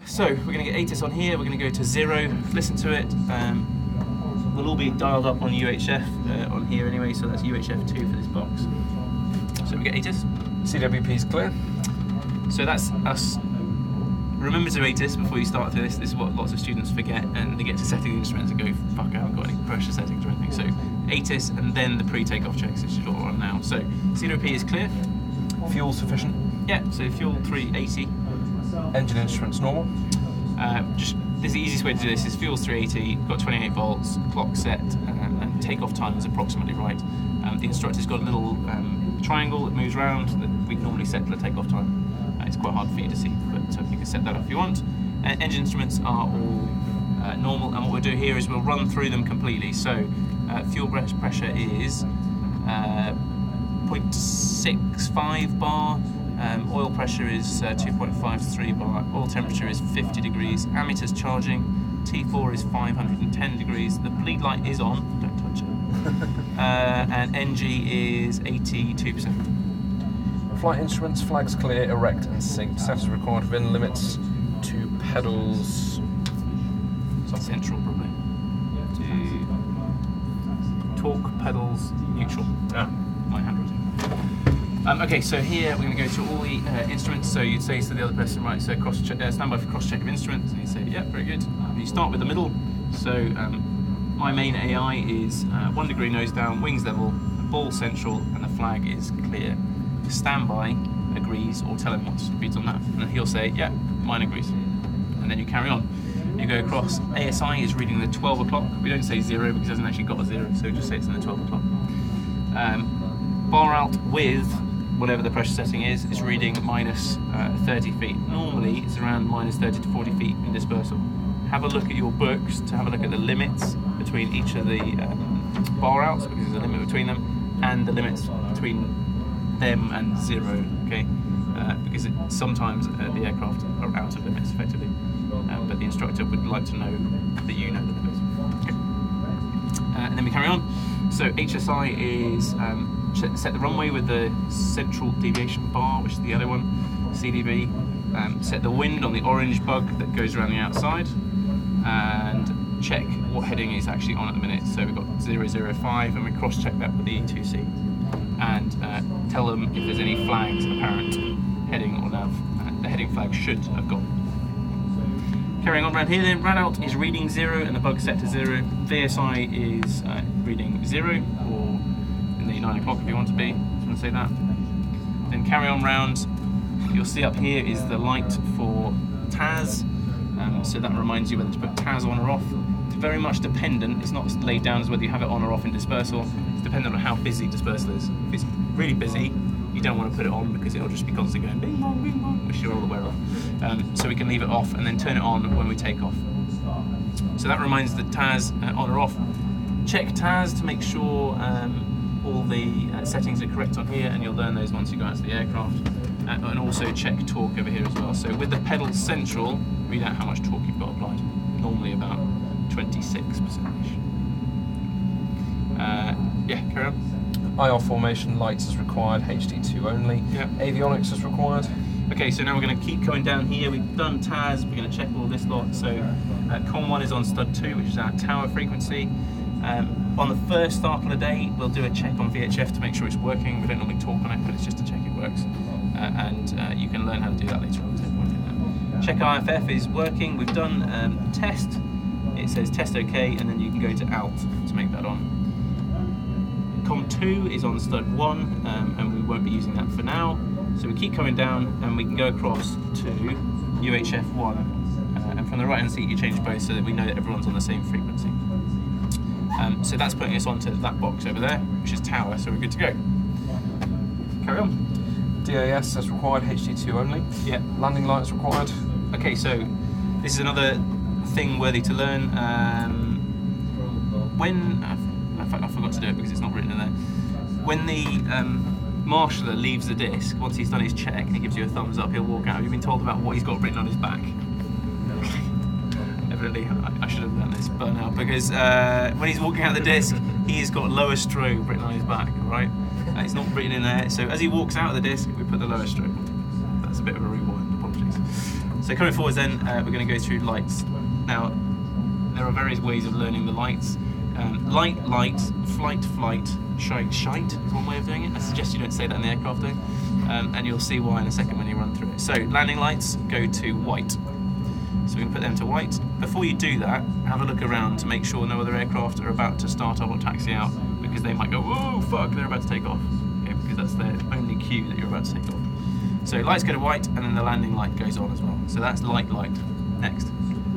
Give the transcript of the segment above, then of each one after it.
So we're going to get ATIS on here, we're going to go to 0, listen to it. We'll all be dialed up on UHF on here anyway, so that's UHF 2 for this box. So we get ATIS. CWP is clear. So that's us. Remember to ATIS before you start through this. This is what lots of students forget, and they get to setting the instruments and go, fuck, I haven't got any pressure settings or anything. So ATIS and then the pre-takeoff checks, which is all on now. So CWP is clear. Fuel sufficient. Yeah, so fuel 380. Engine instruments normal. This is the easiest way to do this is fuel's 380, got 28 volts, clock set, and takeoff time is approximately right. The instructor's got a little triangle that moves around that we normally set for the takeoff time. It's quite hard for you to see, but you can set that up if you want. Engine instruments are all normal, and what we'll do here is we'll run through them completely. So fuel pressure is 0.65 bar, oil pressure is 2.5 to 3 bar, oil temperature is 50 degrees, ammeter's charging, T4 is 510 degrees, the bleed light is on, don't touch it, and NG is 82%. Flight instruments, flags clear, erect and synced. Set as required within limits to pedals. Central probably. To torque, pedals, neutral. My handwriting. Okay, so here we're going to go through all the instruments. So you'd say to the other person, right, so stand by for cross-check of instruments. And you say, yeah, very good. You start with the middle. So my main AI is 1 degree nose down, wings level, ball central, and the flag is clear. Standby agrees, or tell him what reads on that, and he'll say, yeah, mine agrees. And then you carry on. You go across. ASI is reading the 12 o'clock. We don't say 0 because it hasn't actually got a 0, so we just say it's in the 12 o'clock. Bar out with whatever the pressure setting is reading minus 30 feet. Normally it's around minus 30 to 40 feet in dispersal. Have a look at your books to have a look at the limits between each of the bar outs, because there's a limit between them, and the limits between them and 0, okay? Because sometimes the aircraft are out of limits effectively, but the instructor would like to know that you know the limits. Okay. And then we carry on. So HSI is set the runway with the central deviation bar, which is the other one. CDB, set the wind on the orange bug that goes around the outside, and check what heading is actually on at the minute. So we've got 005, and we cross-check that with the E2C. And tell them if there's any flags apparent heading or nav. The heading flag should have gone. Carrying on around here then, RADOUT is reading 0 and the bug set to 0. VSI is reading 0, or in the 9 o'clock if you want to be, if you want to say that. Then carry on round. You'll see up here is the light for TAS, so that reminds you whether to put TAS on or off. It's very much dependent, it's not laid down as whether you have it on or off in dispersal. It's dependent on how busy dispersal is. If it's really busy, you don't want to put it on because it'll just be constantly going bing bong, which you're all aware of. So we can leave it off and then turn it on when we take off. So that reminds the TAS on or off. Check TAS to make sure all the settings are correct on here, and you'll learn those once you go out to the aircraft. And also check torque over here as well. So with the pedals central, read out how much torque you've got applied. Normally about 26%. Yeah, carry on. IR formation, lights as required, HD2 only. Yeah. Avionics as required. Okay, so now we're going to keep going down here. We've done TAS, we're going to check all this lot. So COM1 is on stud 2, which is our tower frequency. On the first start of the day, we'll do a check on VHF to make sure it's working. We don't normally talk on it, but it's just to check it works. You can learn how to do that later on. Check IFF is working. We've done test. It says test OK, and then you can go to out to make that on. COM2 is on stud 1, and we won't be using that for now. So we keep coming down, and we can go across to UHF 1. And from the right hand seat, you change both so that we know that everyone's on the same frequency. So that's putting us onto that box over there, which is tower, so we're good to go. Carry on. DAS as required, HD2 only. Yeah. Landing lights required. Okay, so this is another thing worthy to learn. In fact, I forgot to do it because it's not written in there. When the marshaller leaves the disc, once he's done his check and he gives you a thumbs up, he'll walk out. Have you been told about what he's got written on his back? Evidently, I should have done this by now, because when he's walking out the disc, he's got lower strobe written on his back, right? It's not written in there, so as he walks out of the disc, we put the lower strobe. That's a bit of a rewind, apologies. So coming forwards then, we're going to go through lights. Now, there are various ways of learning the lights. Light, flight, shite is one way of doing it. I suggest you don't say that in the aircraft though, and you'll see why in a second when you run through it. So landing lights go to white. So we can put them to white. Before you do that, have a look around to make sure no other aircraft are about to start up or taxi out, because they might go, whoa, fuck, they're about to take off. Okay, because that's their only cue that you're about to take off. So lights go to white, and then the landing light goes on as well. So that's light. Next.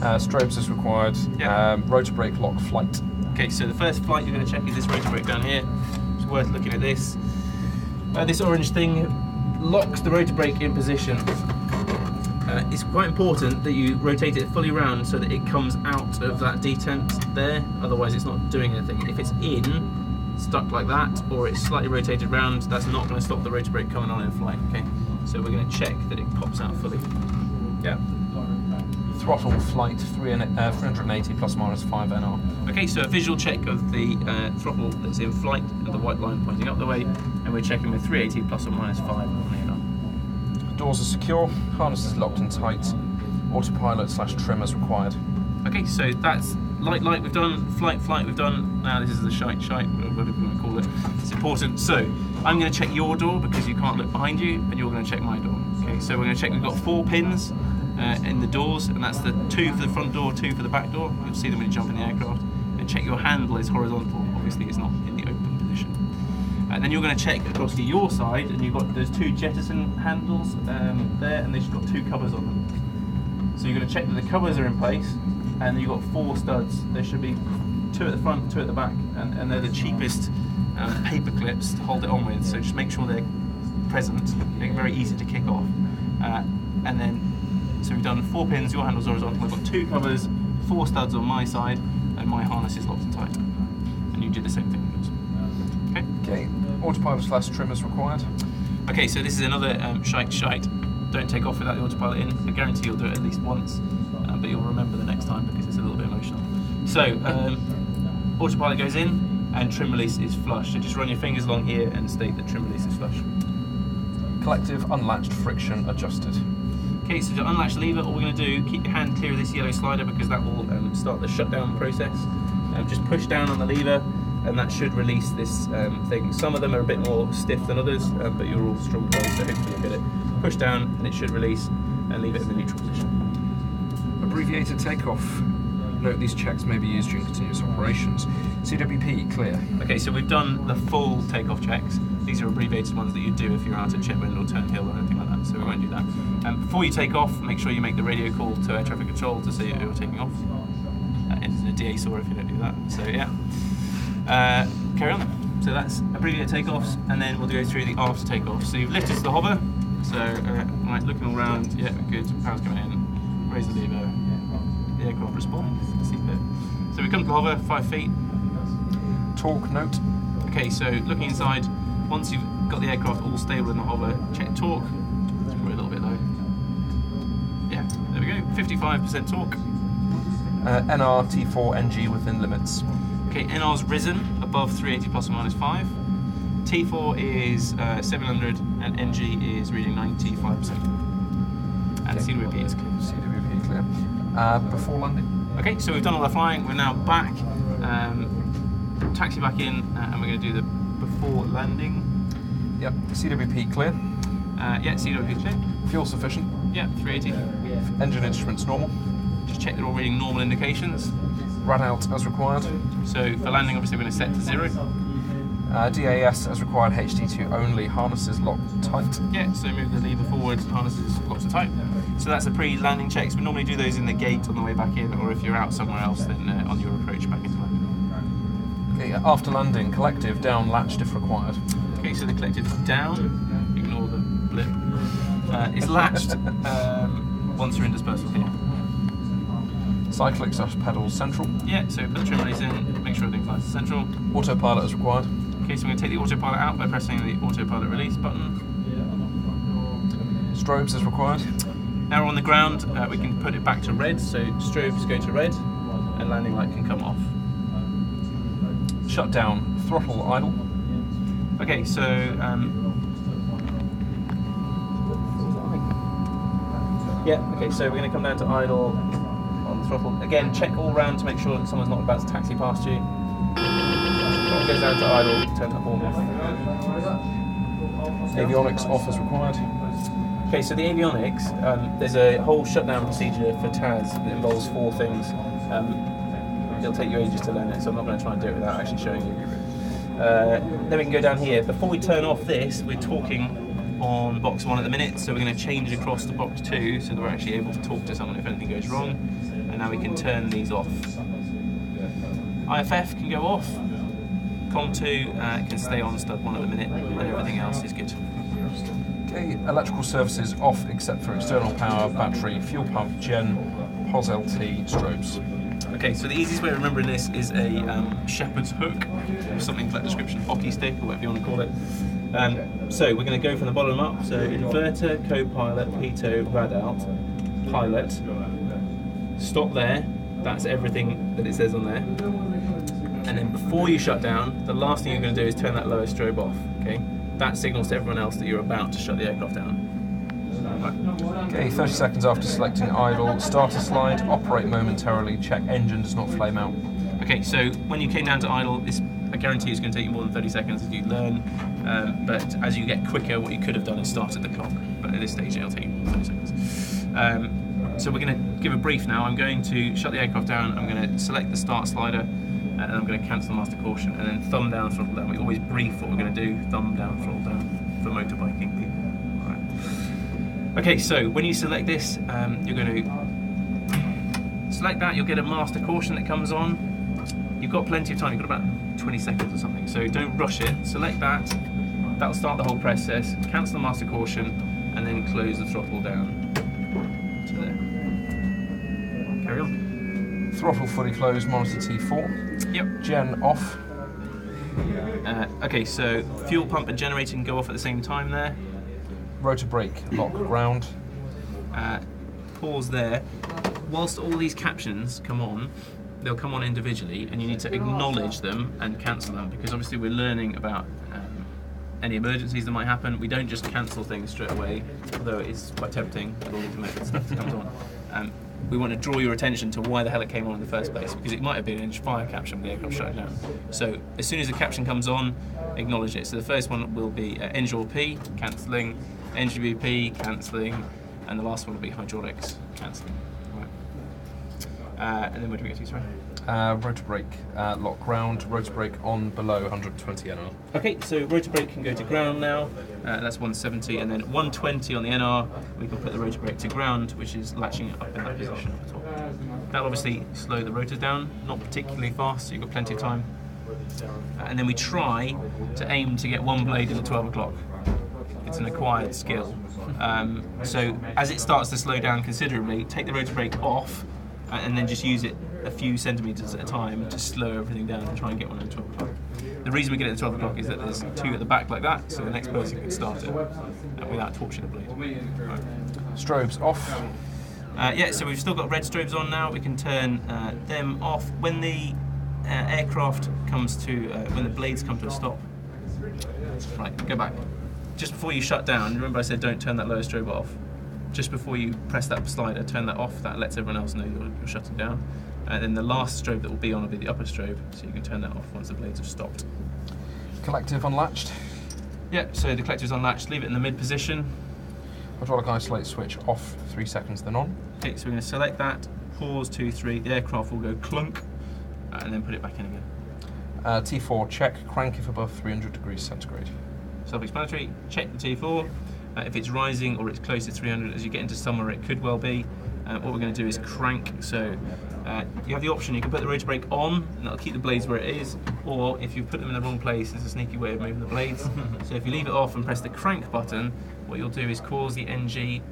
Strobes is required. Yeah. Rotor brake lock flight. Okay, so the first flight you're going to check is this rotor brake down here. It's worth looking at this. This orange thing locks the rotor brake in position. It's quite important that you rotate it fully round so that it comes out of that detent there, otherwise it's not doing anything. If it's in, stuck like that, or it's slightly rotated round, that's not going to stop the rotor brake coming on in flight, okay? So we're going to check that it pops out fully. Yeah. Throttle flight 380 plus minus 5 NR. Okay, so a visual check of the throttle that's in flight and the white line pointing up the way, and we're checking with 380 plus or minus 5 on the NR. Doors are secure, harness is locked and tight, autopilot / trim as required. Okay, so that's light we've done, flight we've done, now this is the shite, whatever you want to call it. It's important. So I'm going to check your door because you can't look behind you, and you're going to check my door. Okay, so we're going to check, we've got 4 pins in the doors, and that's the 2 for the front door, 2 for the back door. You'll see them when you jump in the aircraft. And check your handle is horizontal, obviously it's not in the open position. And then you're going to check across to your side, and you've got those 2 jettison handles there, and they've got 2 covers on them. So you're going to check that the covers are in place, and then you've got 4 studs. There should be 2 at the front, 2 at the back, and they're the cheapest paper clips to hold it on with. So just make sure they're present, make it very easy to kick off. And then, so we've done 4 pins, your handle's horizontal, I've got 2 covers, 4 studs on my side, and my harness is locked and tight. And you do the same thing with yours. Okay, autopilot / trim is required. Okay, so this is another shite. Don't take off without the autopilot in. I guarantee you'll do it at least once, but you'll remember the next time because it's a little bit emotional. So, autopilot goes in and trim release is flush. So just run your fingers along here and state that trim release is flush. Collective unlatched friction adjusted. Okay, so to unlatch the lever, all we're going to do, keep your hand clear of this yellow slider because that will start the shutdown process. Just push down on the lever, and that should release this thing. Some of them are a bit more stiff than others, but you're all strong boys, so hopefully you'll get it. Push down and it should release, and leave it in the neutral position. Abbreviated takeoff. Note these checks may be used during continuous operations. CWP clear. Okay, so we've done the full takeoff checks. These are abbreviated ones that you do if you're out at Chetwynd or Turnhill or anything like that, so we won't do that. Before you take off, make sure you make the radio call to air traffic control to see you're taking off. In the DA saw if you don't do that, so yeah. Carry on. So that's abbreviated takeoffs, and then we'll go through the after takeoff. So you've lifted to the hover, so right, looking all around, yeah, good, power's coming in, raise the lever, the aircraft responds, seatbelt. So we come to the hover, 5 feet. Torque note. Okay, so looking inside, once you've got the aircraft all stable in the hover, check torque. It's probably a little bit low. Yeah, there we go, 55% torque. NR T4 NG within limits. Okay, NR's risen above 380 plus or minus 5. T4 is 700 and NG is reading 95%. And Okay. CWP is clear. CWP clear. Before landing. Okay, so we've done all our flying, we're now back. Taxi back in, and we're going to do the before landing. Yep. CWP clear. Yeah, CWP clear. Fuel sufficient. Yeah, 380. Engine instruments normal. Just check they're all reading normal indications. Rad out as required. So for landing, obviously we're going to set to 0. DAS as required, HD2 only, harnesses locked tight. Yeah, so move the lever forward, harnesses locked and tight. So that's the pre-landing checks. We normally do those in the gate on the way back in, or if you're out somewhere else, then on your approach back into landing. Okay, after landing, collective down latched if required. Okay, so the collective's down, ignore the blip. It's latched once you're in dispersal here. Cyclic / pedals central. Yeah, so put the trim release in, make sure everything's nice and central. Autopilot as required. Okay, so we're going to take the autopilot out by pressing the autopilot release button. Strobes as required. Now we're on the ground, we can put it back to red, so strobes go to red, and landing light can come off. Shut down, throttle idle. Okay, so Yeah, okay, so we're going to come down to idle on the throttle. Again, check all round to make sure that someone's not about to taxi past you. It goes down to idle, turn that horn off. Avionics off as required. Okay, so the avionics, there's a whole shutdown procedure for TAS that involves 4 things. It'll take you ages to learn it, so I'm not going to try and do it without actually showing you. Then we can go down here. Before we turn off this, we're talking on box 1 at the minute, so we're going to change it across to box 2 so that we're actually able to talk to someone if anything goes wrong. And now we can turn these off. IFF can go off. COM2 can stay on stud 1 at the minute, and everything else is good. Okay, electrical services off except for external power, battery, fuel pump, gen, POS LT, strobes. Okay, so the easiest way of remembering this is a shepherd's hook, or something like description, hockey stick, or whatever you want to call it. So we're going to go from the bottom up, so inverter, co-pilot, pitot, rad out, pilot, stop there, that's everything that it says on there. And then before you shut down, the last thing you're going to do is turn that lower strobe off, okay? That signals to everyone else that you're about to shut the aircraft down. Okay, 30 seconds after selecting idle, starter slide, operate momentarily, check engine does not flame out. Okay, so when you came down to idle, I guarantee it's going to take you more than 30 seconds as you learn, but as you get quicker, what you could have done is started the clock, but at this stage it'll take you 30 seconds. So we're going to give a brief now. I'm going to shut the aircraft down, I'm going to select the start slider, and I'm going to cancel master caution, and then thumb down, throttle down. We always brief what we're going to do, thumb down, throttle down, for motorbiking people. All right. Okay, so when you select this, you're going to select that, you'll get a master caution that comes on. You've got plenty of time, you've got about 20 seconds or something, so don't rush it. Select that, that'll start the whole process, cancel the master caution, and then close the throttle down to there. Carry on. Throttle fully closed, monitor T4. Yep. Gen off. Okay, so fuel pump and generator can go off at the same time there. Rotor brake, lock ground. Pause there. Whilst all these captions come on, they'll come on individually, and you need to acknowledge them and cancel them, because obviously we're learning about any emergencies that might happen. We don't just cancel things straight away, although it is quite tempting with all these emergency stuff that comes on. We want to draw your attention to why the hell it came on in the first place, because it might have been an fire caption with the aircraft shutting down. So as soon as the caption comes on, acknowledge it. So the first one will be engine P, cancelling, engine VP, cancelling, and the last one will be hydraulics, cancelling. Right. And then where do we go to, sorry? Rotor brake, lock ground, rotor brake on below 120 NR. Okay, so rotor brake can go to ground now, that's 170, and then 120 on the NR, we can put the rotor brake to ground, which is latching it up in that position at the top. That'll obviously slow the rotors down, not particularly fast, so you've got plenty of time. And then we try to aim to get one blade in at 12 o'clock. It's an acquired skill. So as it starts to slow down considerably, take the rotor brake off, and then just use it a few centimetres at a time to slow everything down and try and get one at 12 o'clock. The reason we get it at 12 o'clock is that there's 2 at the back like that, so the next person can start it without torching the blade. Right. Strobes off. Yeah, so we've still got red strobes on now. We can turn them off when the aircraft comes to, when the blades come to a stop. Right, go back. Just before you shut down, remember I said don't turn that lower strobe off. Just before you press that slider, turn that off. That lets everyone else know you're shutting down. And then the last strobe that will be on will be the upper strobe, so you can turn that off once the blades have stopped. Collective unlatched. Yeah, so the collector's unlatched, leave it in the mid position. Hydraulic isolate switch off, 3 seconds, then on. Okay, so we're going to select that, pause 2, 3, the aircraft will go clunk, and then put it back in again. T4 check, crank if above 300 degrees centigrade. Self-explanatory, check the T4. If it's rising or it's close to 300, as you get into summer, it could well be. What we're going to do is crank. So you have the option, you can put the rotor brake on, and that'll keep the blades where it is, or if you put them in the wrong place, there's a sneaky way of moving the blades. So if you leave it off and press the crank button, what you'll do is cause the NG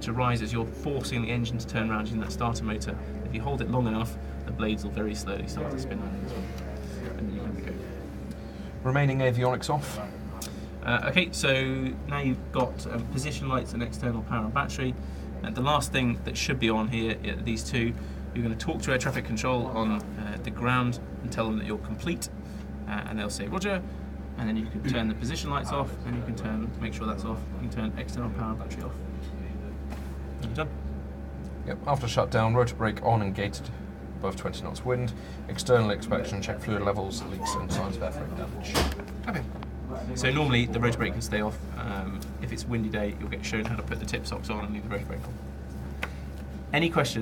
to rise as you're forcing the engine to turn around using that starter motor. If you hold it long enough, the blades will very slowly start to spin around as well. And then you can go. Remaining avionics off. Okay, so now you've got position lights and external power and battery. And the last thing that should be on here, these two, you're going to talk to air traffic control on the ground and tell them that you're complete, and they'll say Roger, and then you can turn the position lights off, and you can turn, make sure that's off, you can turn external power and battery off. And you're done. Yep, after shutdown, rotor brake on and gated above 20 knots wind. External inspection, check fluid levels, leaks and signs of airframe damage. Okay. So normally the rotor brake can stay off. If it's a windy day, you'll get shown how to put the tip socks on and leave the rotor brake on. Any questions?